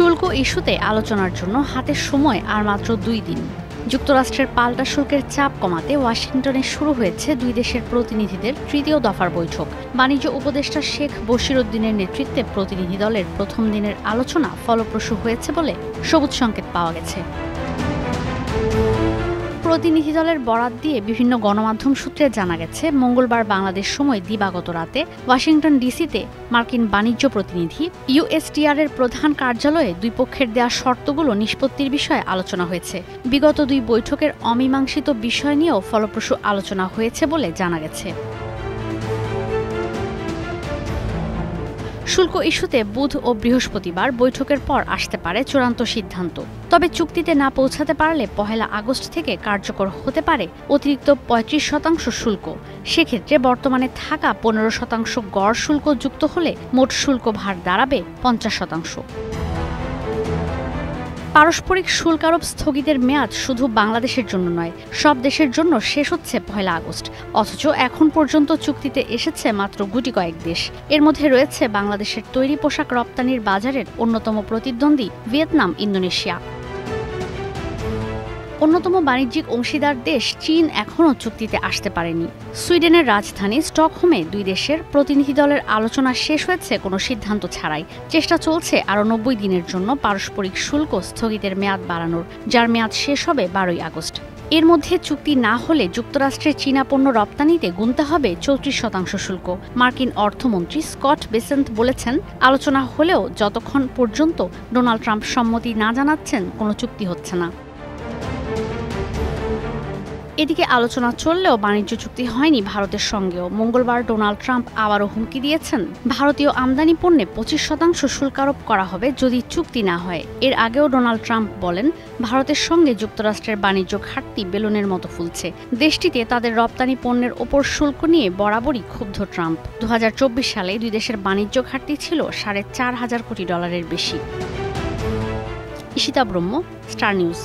শুল্ক ইস্যুতে আলোচনার জন্য হাতে সময় আর মাত্র 2 দিন। যুক্তরাষ্ট্রের পাল্টা শুল্কের চাপ কমাতে ওয়াশিংটনে শুরু হয়েছে দুই দেশের প্রতিনিধিদের তৃতীয় দফার বৈঠক। বাণিজ্য উপদেষ্টা শেখ বশিরউদ্দিনের নেতৃত্বে প্রতিনিধি দলের প্রথম দিনের আলোচনা ফলপ্রসূ হয়েছে বলে সবুজ সংকেত পাওয়া গেছে। প্রতিনিধি দলের বরাত দিয়ে বিভিন্ন গণমাধ্যম সূত্রে জানা গেছে, মঙ্গলবার বাংলাদেশ সময় দিবাগত রাতে ওয়াশিংটন ডিসিতে মার্কিন বাণিজ্য প্রতিনিধি ইউএসটিআর এর প্রধান কার্যালয়ে দুই পক্ষের দেয়া শর্তগুলো নিষ্পত্তির বিষয়ে আলোচনা হয়েছে। বিগত দুই বৈঠকের অমীমাংসিত বিষয় নিয়েও ফলপ্রসূ আলোচনা হয়েছে বলে জানা গেছে। শুল্ক ইস্যুতে বুধ ও বৃহস্পতিবার বৈঠকের পর আসতে পারে চূড়ান্ত সিদ্ধান্ত। তবে চুক্তিতে না পৌঁছাতে পারলে 1 আগস্ট থেকে কার্যকর হতে পারে অতিরিক্ত 35% শুল্ক। সেক্ষেত্রে বর্তমানে থাকা 15% গড় শুল্ক যুক্ত হলে মোট শুল্ক ভার দাঁড়াবে 50%। পারস্পরিক শুল্ক আরোপ স্থগিতের মেয়াদ শুধু বাংলাদেশের জন্য নয়, সব দেশের জন্য শেষ হচ্ছে 1 আগস্ট। অথচ এখন পর্যন্ত চুক্তিতে এসেছে মাত্র গুটি কয়েক দেশ। এর মধ্যে রয়েছে বাংলাদেশের তৈরি পোশাক রপ্তানির বাজারের অন্যতম প্রতিদ্বন্দ্বী ভিয়েতনাম, ইন্দোনেশিয়া। অন্যতম বাণিজ্যিক অংশীদার দেশ চীন এখনও চুক্তিতে আসতে পারেনি। সুইডেনের রাজধানী স্টকহোমে দুই দেশের প্রতিনিধি দলের আলোচনা শেষ হয়েছে কোনো সিদ্ধান্ত ছাড়াই। চেষ্টা চলছে আরও 90 দিনের জন্য পারস্পরিক শুল্ক স্থগিতের মেয়াদ বাড়ানোর, যার মেয়াদ শেষ হবে 12 আগস্ট। এর মধ্যে চুক্তি না হলে যুক্তরাষ্ট্রের চীনা পণ্য রপ্তানিতে গুনতে হবে 34% শুল্ক। মার্কিন অর্থমন্ত্রী স্কট বেসেন্ট বলেছেন, আলোচনা হলেও যতক্ষণ পর্যন্ত ডোনাল্ড ট্রাম্প সম্মতি না জানাচ্ছেন কোনো চুক্তি হচ্ছে না। এদিকে আলোচনা চললেও বাণিজ্য চুক্তি হয়নি ভারতের সঙ্গেও। মঙ্গলবার ডোনাল্ড ট্রাম্প আবারও হুমকি দিয়েছেন, ভারতীয় আমদানি পণ্যে 25% শুল্ক আরোপ করা হবে যদি চুক্তি না হয়। এর আগেও ডোনাল্ড ট্রাম্প বলেন, ভারতের সঙ্গে যুক্তরাষ্ট্রের বাণিজ্য ঘাটতি বেলুনের মতো ফুলছে। দেশটিতে তাদের রপ্তানি পণ্যের ওপর শুল্ক নিয়ে বরাবরই ক্ষুব্ধ ট্রাম্প। 2024 সালে দুই দেশের বাণিজ্য ঘাটতি ছিল $4,500 কোটি বেশি। ঈশিতা ব্রহ্ম, স্টার নিউজ।